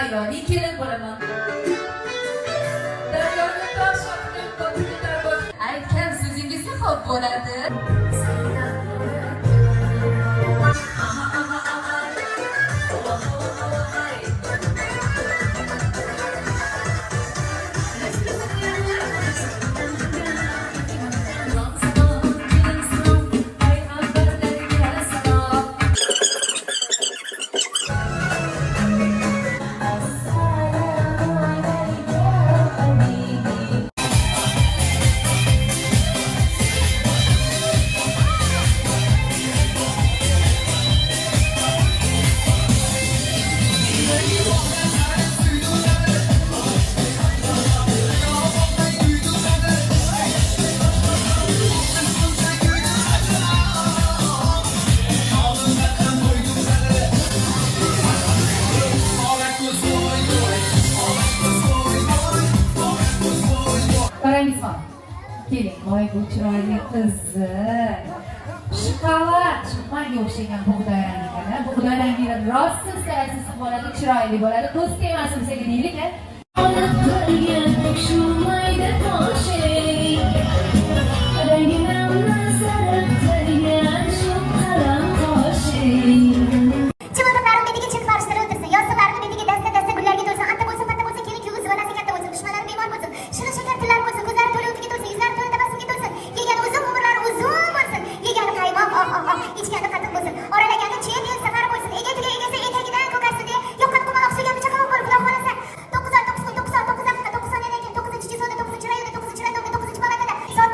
Hayvani kelin bo'laman. Daryoni toshib ko'tarib aytgan so'zingizni xo'p bo'ladi. Qarangizmi? Keling, voy bu chiroyli qiziq. Shimanga o'xshagan bug'doy rangida. Bug'doy rangida rost sarasiz bo'ladi, chiroyli bo'ladi. Do'st emas bizga deylik-a. Olib turgan shu mayda toshing. Rangimni sarg'aytirgan shu qalam toshing. Chivinlarni betiga chil farishtalar o'tirsin, yostiqlarni betiga dasta gullarga to'lsin, anta bo'lsin, patta bo'lsin, kelin kuyov zuvonasi katta bo'lsin, dushmanlari bemor bo'lsin, shirin shakar tillar bo'lsin, ko'zlari to'la o'tiga to'lsin, yuzlari to'la tabassumga to'lsin, yegani uzun, umrlari uzun bo'lsin, yegani qaymoq, ichgani qatiq bo'lsin, oralagani chet el safari bo'lsin, egasiga etagidan ko'karsin deya yoqqan qumaloq suygan chaqaloq bo'lib xudo xolasa 9 oy 9 kun 9 soat 9 daqiqa 9 soniyadan keyin 9-chi so'da 9-chi rayonda 9-chi rayonda 9-chi palatада soat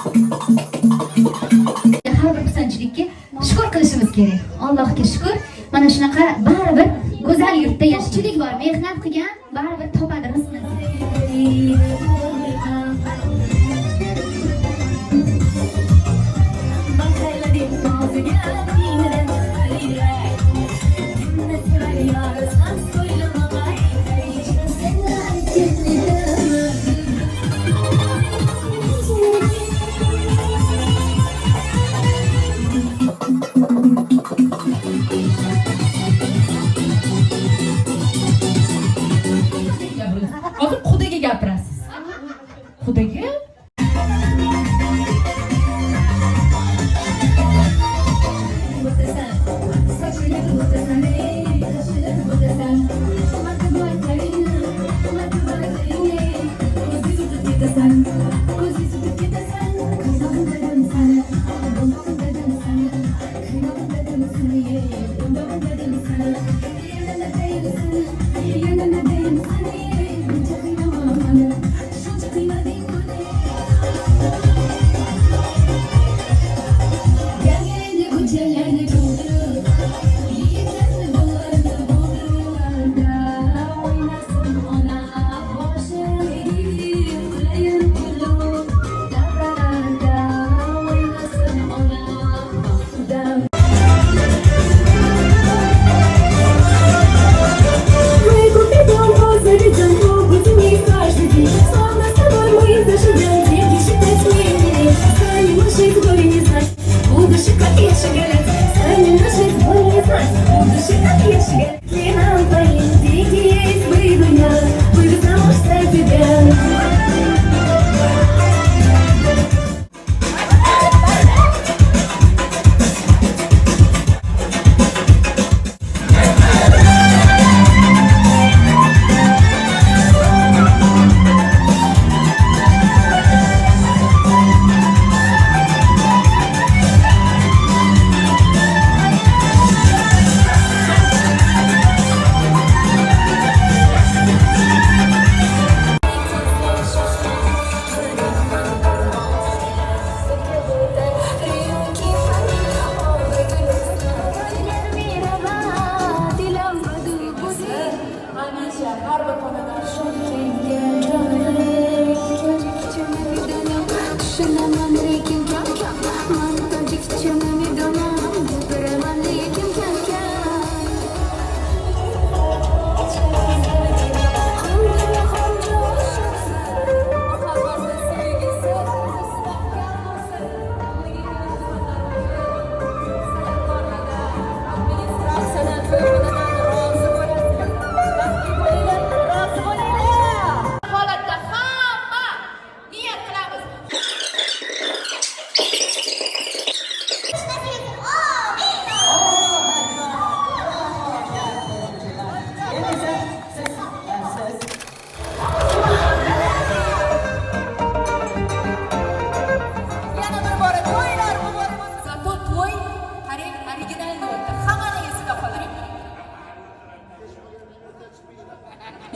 Har bir xursandchilikka shukr qilishimiz kerak. Allohga shukr. Mana shunaqa baribir go'zal yurtda yashashchilik bor. Mehnat qilgan baribir topadi rizqini. Hozir xudoga gapirasiz. Xudoga?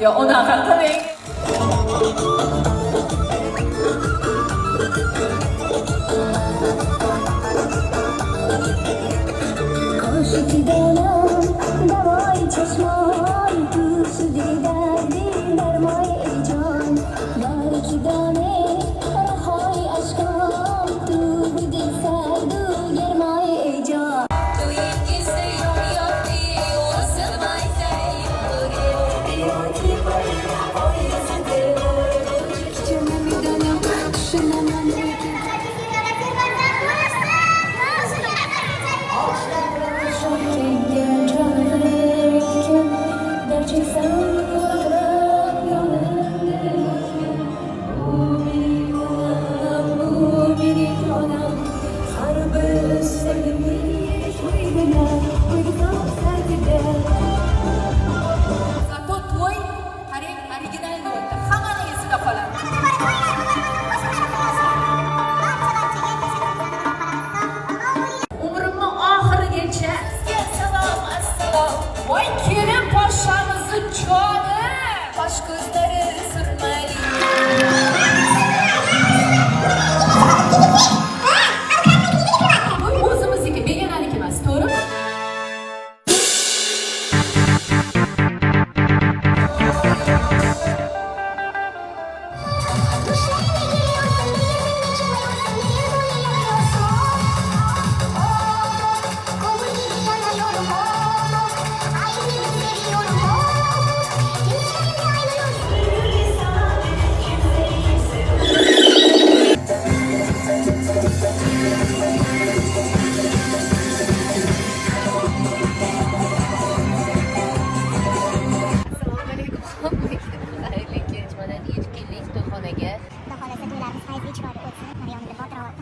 Ya unaqa qiling. Oh,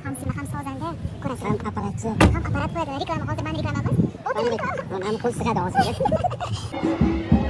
ham sozanda ko'rasiz. Ham apparatchi. Ham apparat qo'yadi. Reklama hozir mana reklama emas. O'tirib. Mana qo'l sig'adi hozir.